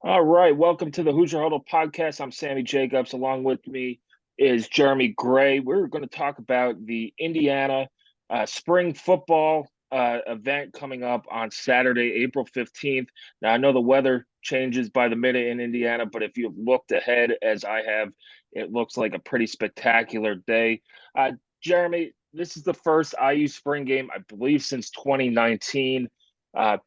All right, welcome to the Hoosier Huddle podcast. I'm Sammy Jacobs. Along with me is Jeremy Gray. We're going to talk about the Indiana spring football event coming up on Saturday, April 15th. Now, I know the weather changes by the minute in Indiana, but if you've looked ahead as I have, it looks like a pretty spectacular day. Jeremy, this is the first IU spring game, I believe, since 2019. Uh,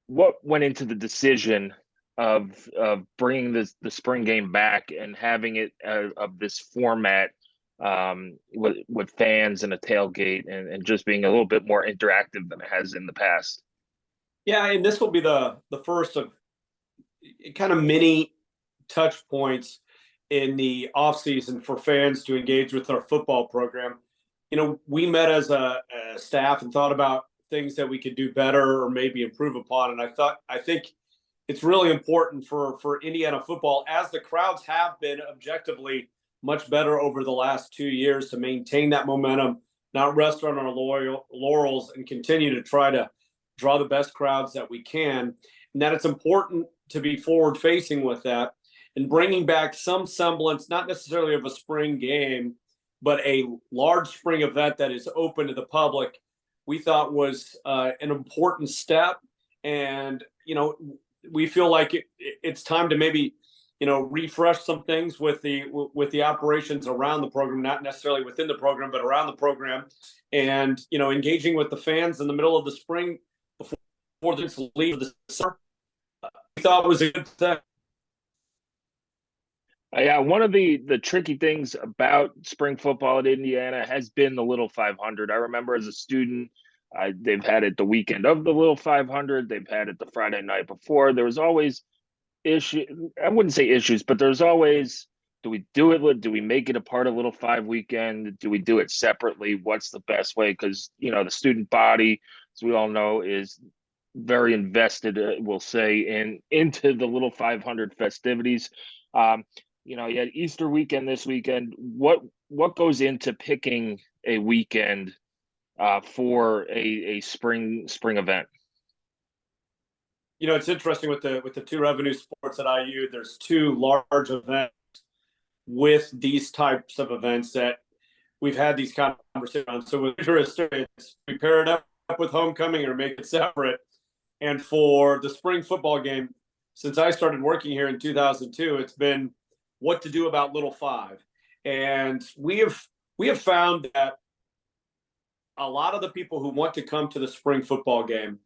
what went into the decision of bringing the spring game back and having it of this format with fans and a tailgate and just being a little bit more interactive than it has in the past? Yeah, and this will be the first of kind of many touch points in the offseason for fans to engage with our football program. We met as a staff and thought about things that we could do better or maybe improve upon. And I think it's really important for Indiana football, as the crowds have been objectively much better over the last 2 years, to maintain that momentum, not rest on our laurels, and continue to try to draw the best crowds that we can. And that it's important to be forward facing with that and bringing back some semblance, not necessarily of a spring game, but a large spring event that is open to the public, we thought was an important step. And, we feel like it's time to maybe, refresh some things with the operations around the program, not necessarily within the program, but around the program, and, engaging with the fans in the middle of the spring before this leave of the summer. We thought it was a good thing. Yeah, one of the tricky things about spring football at Indiana has been the Little 500. I remember as a student, they've had it the weekend of the Little 500. They've had it the Friday night before. There was always issue. I wouldn't say issues, but there's always, do we do it? Do we make it a part of Little Five weekend? Do we do it separately? What's the best way? Because the student body, as we all know, is very invested. We'll say into the Little 500 festivities. You had Easter weekend this weekend. What goes into picking a weekend for a spring event? It's interesting with the two revenue sports at IU. There's two large events with these types of events that we've had these conversations. So with it's we pair it up with homecoming or make it separate. And for the spring football game, since I started working here in 2002, it's been what to do about Little Five. And we have found that a lot of the people who want to come to the spring football game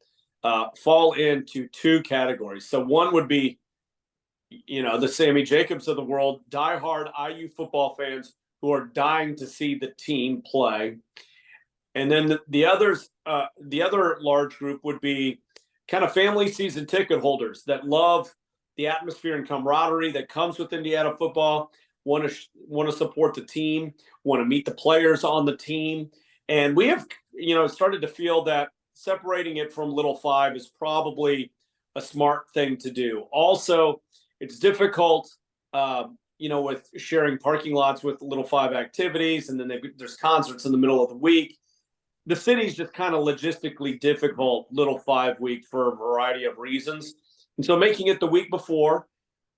fall into two categories. So one would be, the Sammy Jacobs of the world, diehard IU football fans who are dying to see the team play. And then the other large group would be kind of family season ticket holders that love the atmosphere and camaraderie that comes with Indiana football, want to support the team, want to meet the players on the team. And we have, started to feel that separating it from Little Five is probably a smart thing to do. Also, it's difficult, with sharing parking lots with Little Five activities, and then there's concerts in the middle of the week. The city's just kind of logistically difficult Little Five week for a variety of reasons. And so making it the week before,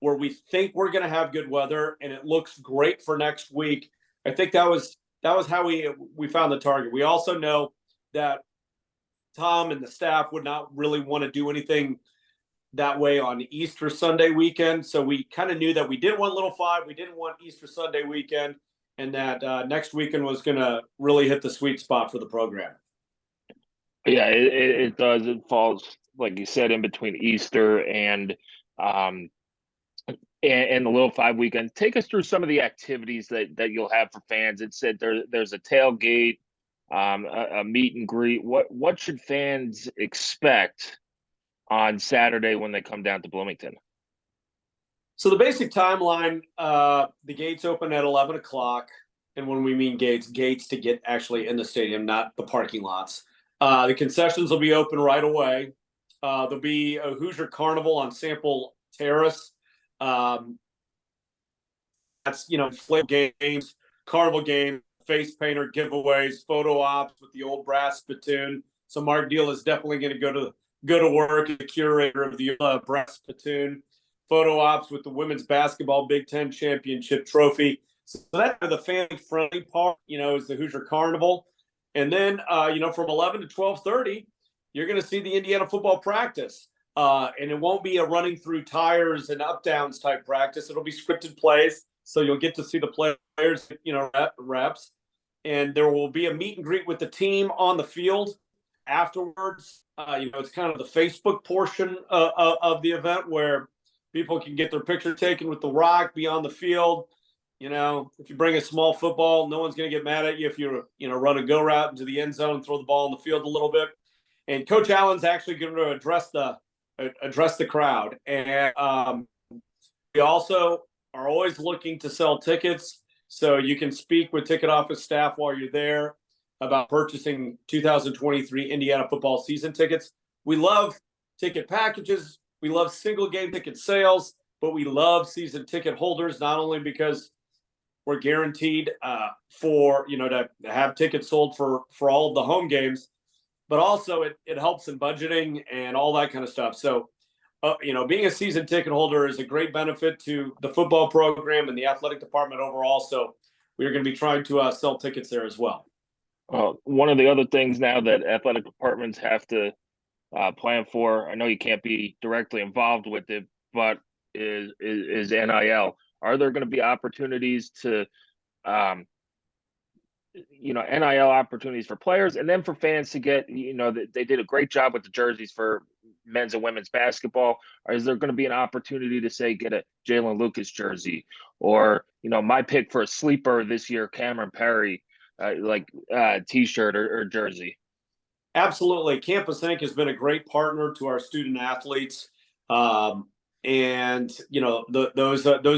where we think we're going to have good weather and it looks great for next week, I think that was how we found the target. We also know that Tom and the staff would not really want to do anything that way on Easter Sunday weekend. So we kind of knew that we didn't want Little Five, we didn't want Easter Sunday weekend, and that next weekend was going to really hit the sweet spot for the program. Yeah, it does. It falls, like you said, in between Easter and the Little Five weekend. Take us through some of the activities that you'll have for fans. It said there's a tailgate, a meet and greet. What should fans expect on Saturday when they come down to Bloomington? So the basic timeline, the gates open at 11 o'clock. And when we mean gates to get actually in the stadium, not the parking lots. The concessions will be open right away. There'll be a Hoosier Carnival on Sample Terrace. That's, games, carnival game, face painter giveaways, photo ops with the old brass spittoon. So Mark Deal is definitely going to go to work as the curator of the brass spittoon. photo ops with the women's basketball Big Ten championship trophy. So that's the family friendly part, is the Hoosier Carnival. And then, from 11 to 12:30, you're going to see the Indiana football practice. And it won't be a running through tires and up downs type practice. It'll be scripted plays. So you'll get to see the players, reps. And there will be a meet and greet with the team on the field afterwards. It's kind of the Facebook portion of the event where people can get their picture taken with the Rock, be on the field. If you bring a small football, no one's going to get mad at you if you, run a go route into the end zone and throw the ball on the field a little bit. And Coach Allen's actually going to address the crowd. And we also are always looking to sell tickets. So you can speak with ticket office staff while you're there about purchasing 2023 Indiana football season tickets. We love ticket packages. We love single game ticket sales, but we love season ticket holders, not only because we're guaranteed to have tickets sold for all of the home games, but also it helps in budgeting and all that kind of stuff. So, being a season ticket holder is a great benefit to the football program and the athletic department overall. So we're going to be trying to sell tickets there as well. One of the other things now that athletic departments have to plan for, I know you can't be directly involved with it, but is NIL. Are there going to be opportunities to, NIL opportunities for players and then for fans to get, they did a great job with the jerseys for men's and women's basketball. Or is there going to be an opportunity to say, get a Jalen Lucas jersey or, my pick for a sleeper this year, Cameron Perry, t-shirt or jersey? Absolutely. Campus Inc. has been a great partner to our student athletes. Those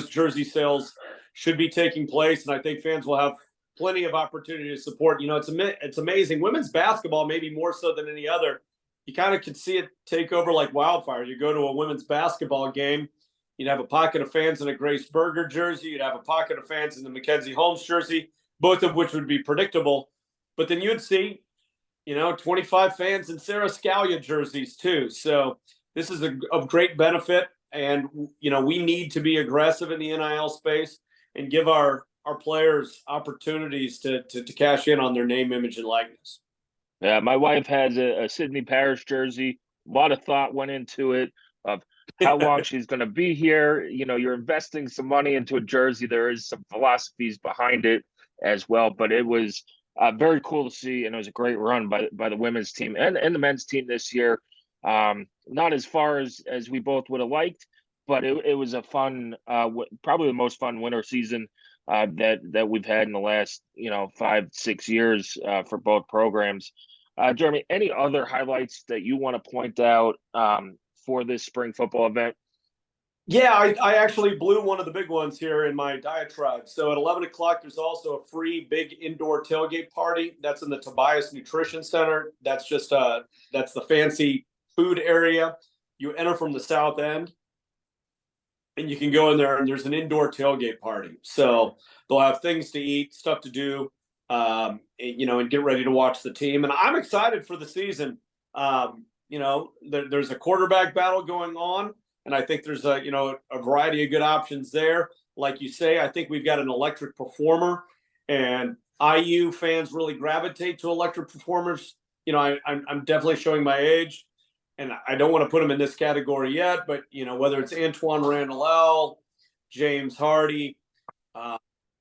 jersey sales should be taking place. And I think fans will have plenty of opportunity to support. It's amazing. Women's basketball, maybe more so than any other. You kind of can see it take over like wildfire. You go to a women's basketball game, you'd have a pocket of fans in a Grace Berger jersey. You'd have a pocket of fans in the Mackenzie Holmes jersey, both of which would be predictable. But then you'd see, 25 fans in Sarah Scalia jerseys too. So this is of great benefit. And, we need to be aggressive in the NIL space and give our players opportunities to cash in on their name, image, and likeness. Yeah, my wife has a Sydney Parish jersey. A lot of thought went into it of how long she's going to be here. You're investing some money into a jersey. There is some philosophies behind it as well, but it was very cool to see, and it was a great run by the women's team and the men's team this year. Not as far as we both would have liked, but it was a fun, probably the most fun winter season that we've had in the last 5-6 years for both programs. Jeremy, any other highlights that you want to point out for this spring football event? Yeah, I actually blew one of the big ones here in my diatribe. So at 11 o'clock, there's also a free big indoor tailgate party. That's in the Tobias Nutrition Center. That's just that's the fancy food area. You enter from the south end, and you can go in there, and there's an indoor tailgate party. So they'll have things to eat, stuff to do, and get ready to watch the team. And I'm excited for the season. There's a quarterback battle going on. And I think there's a variety of good options there. Like you say, I think we've got an electric performer, and IU fans really gravitate to electric performers. I'm definitely showing my age, and I don't want to put them in this category yet, but whether it's Antoine Randall, James Hardy,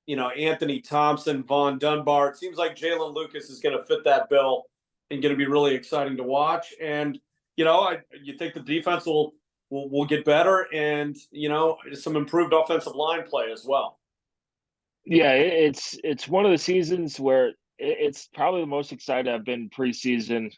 Anthony Thompson, Vaughn Dunbar, it seems like Jalen Lucas is going to fit that bill and going to be really exciting to watch. And you think the defense will get better, and some improved offensive line play as well. Yeah, it's one of the seasons where it's probably the most excited I've been preseason,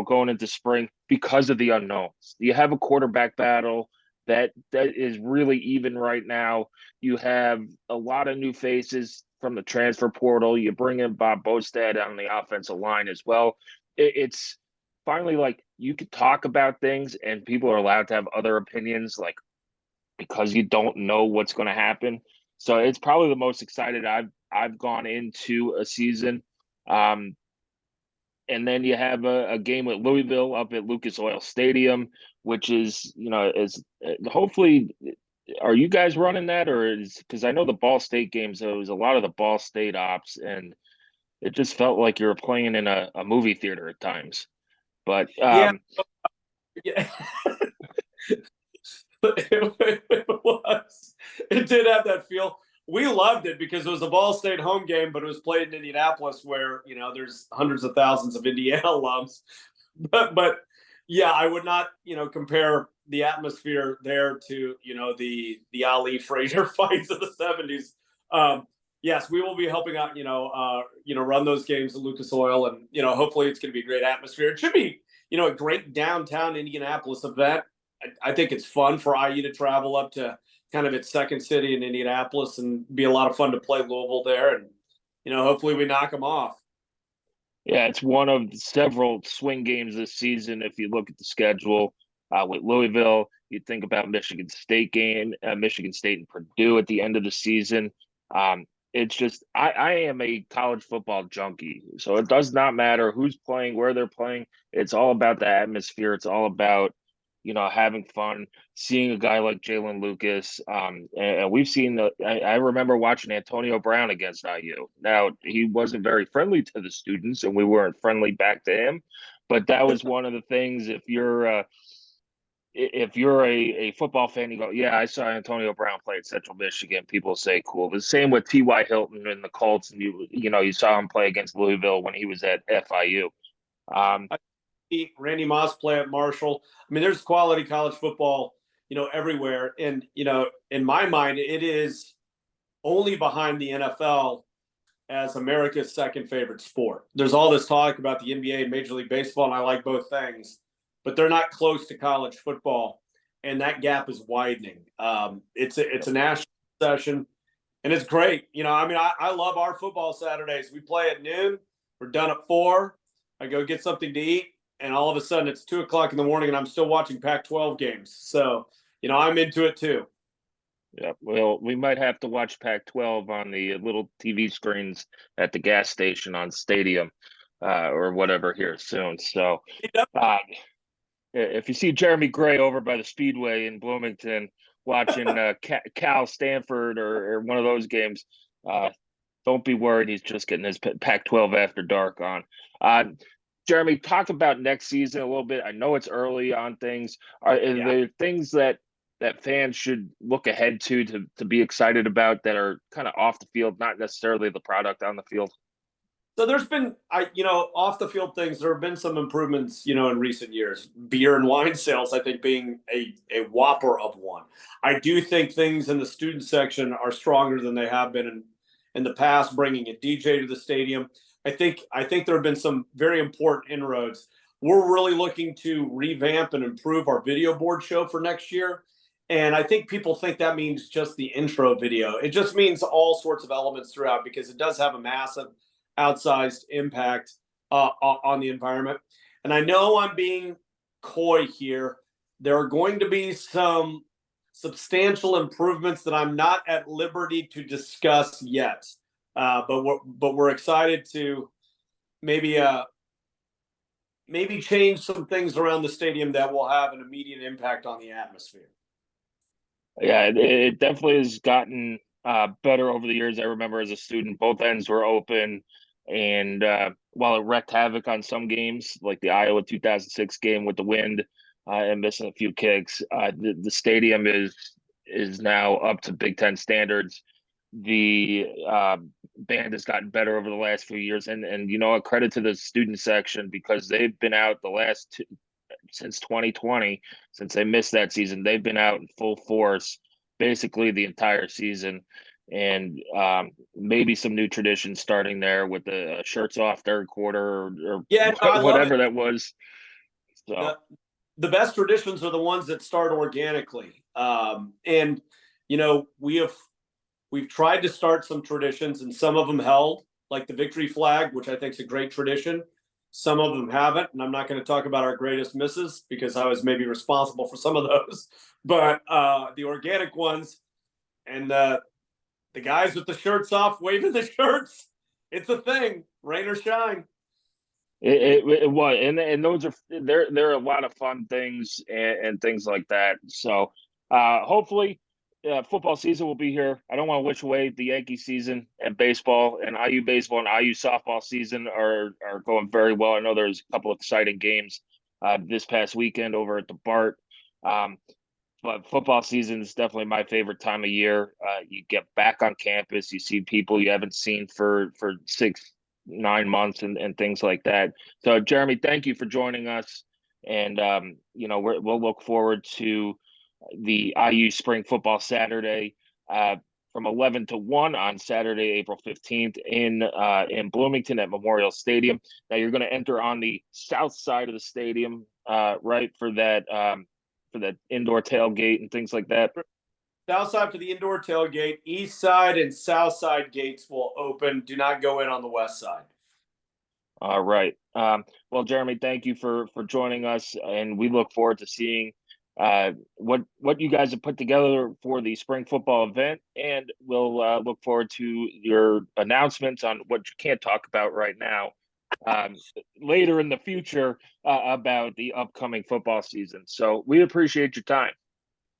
going into spring because of the unknowns. You have a quarterback battle that is really even right now. You have a lot of new faces from the transfer portal. You bring in Bob Bostad on the offensive line as well. It's finally like you could talk about things and people are allowed to have other opinions, like because you don't know what's going to happen. So it's probably the most excited I've gone into a season. And then you have a game with Louisville up at Lucas Oil Stadium, which is, is hopefully are you guys running that, or is because I know the Ball State games, there was a lot of the Ball State ops, and it just felt like you were playing in a movie theater at times. But Yeah, yeah. It was. It did have that feel. We loved it because it was a Ball State home game, but it was played in Indianapolis, where there's hundreds of thousands of Indiana alums. But yeah, I would not compare the atmosphere there to the Ali Frazier fights of the '70s. Yes, we will be helping out. Run those games at Lucas Oil, and hopefully it's going to be a great atmosphere. It should be a great downtown Indianapolis event. I think it's fun for IU to travel up to kind of its second city in Indianapolis, and be a lot of fun to play Louisville there. And, hopefully we knock them off. yeah, it's one of several swing games this season. If you look at the schedule with Louisville, you think about Michigan State game, Michigan State and Purdue at the end of the season. It's just I am a college football junkie, so it does not matter who's playing, where they're playing. It's all about the atmosphere. It's all about having fun, seeing a guy like Jalen Lucas. And we've seen I remember watching Antonio Brown against IU. Now, he wasn't very friendly to the students, and we weren't friendly back to him. But that was one of the things. If you're a football fan, you go, yeah, I saw Antonio Brown play at Central Michigan. People say cool. The same with T.Y. Hilton and the Colts, and you saw him play against Louisville when he was at FIU. Randy Moss play at Marshall. I mean, there's quality college football, everywhere. And, in my mind, it is only behind the NFL as America's second favorite sport. There's all this talk about the NBA and Major League Baseball, and I like both things, but they're not close to college football, and that gap is widening. It's a national session, and it's great. I love our football Saturdays. We play at noon. We're done at 4. I go get something to eat, and all of a sudden it's 2:00 in the morning, and I'm still watching Pac-12 games. So, I'm into it too. Yeah, well, we might have to watch Pac-12 on the little TV screens at the gas station on Stadium or whatever here soon. So, if you see Jeremy Gray over by the Speedway in Bloomington watching Cal Stanford or one of those games, don't be worried. He's just getting his Pac-12 after dark on. Jeremy, talk about next season a little bit. I know it's early on things. Are there things that fans should look ahead to be excited about that are kind of off the field, not necessarily the product on the field? So there's been, off the field things. There have been some improvements, in recent years. Beer and wine sales, I think, being a whopper of one. I do think things in the student section are stronger than they have been in the past. Bringing a DJ to the stadium, I think there have been some very important inroads. We're really looking to revamp and improve our video board show for next year. And I think people think that means just the intro video. It just means all sorts of elements throughout, because it does have a massive outsized impact on the environment. And I know I'm being coy here. There are going to be some substantial improvements that I'm not at liberty to discuss yet. But we're excited to maybe change some things around the stadium that will have an immediate impact on the atmosphere. Yeah, it definitely has gotten better over the years. I remember as a student, both ends were open, and while it wreaked havoc on some games, like the Iowa 2006 game with the wind and missing a few kicks, the stadium is now up to Big Ten standards. The band has gotten better over the last few years, and a credit to the student section, because they've been out the last since 2020, since they missed that season. They've been out in full force basically the entire season, and maybe some new traditions starting there with the shirts off third quarter or whatever that was. So the best traditions are the ones that start organically, and we've tried to start some traditions, and some of them held, like the victory flag, which I think is a great tradition. Some of them haven't, and I'm not going to talk about our greatest misses because I was maybe responsible for some of those. But the organic ones, and the guys with the shirts off waving the shirts, it's a thing, rain or shine. It was, and those are there are a lot of fun things and things like that. So hopefully football season will be here. I don't want to wish away the Yankee season, and baseball and IU baseball and IU softball season are going very well. I know there's a couple of exciting games this past weekend over at the BART. But football season is definitely my favorite time of year. You get back on campus, you see people you haven't seen for 6, 9 months and things like that. So, Jeremy, thank you for joining us. And, we'll look forward to the IU Spring Football Saturday from 11 to 1 on Saturday, April 15th in Bloomington at Memorial Stadium. Now, you're going to enter on the south side of the stadium, right, for that indoor tailgate and things like that. South side for the indoor tailgate. East side and south side gates will open. Do not go in on the west side. All right. Well, Jeremy, thank you for joining us, and we look forward to seeing what you guys have put together for the spring football event, and we'll look forward to your announcements on what you can't talk about right now later in the future about the upcoming football season. So we appreciate your time.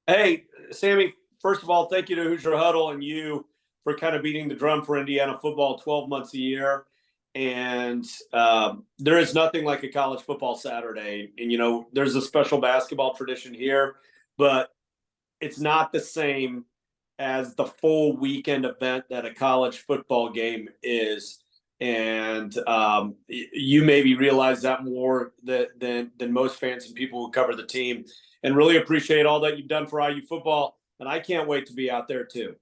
Hey, Sammy, first of all, thank you to Hoosier Huddle and you for kind of beating the drum for Indiana football 12 months a year. And there is nothing like a college football Saturday. And, there's a special basketball tradition here, but it's not the same as the full weekend event that a college football game is. And you maybe realize that more than most fans and people who cover the team, and really appreciate all that you've done for IU football. And I can't wait to be out there too.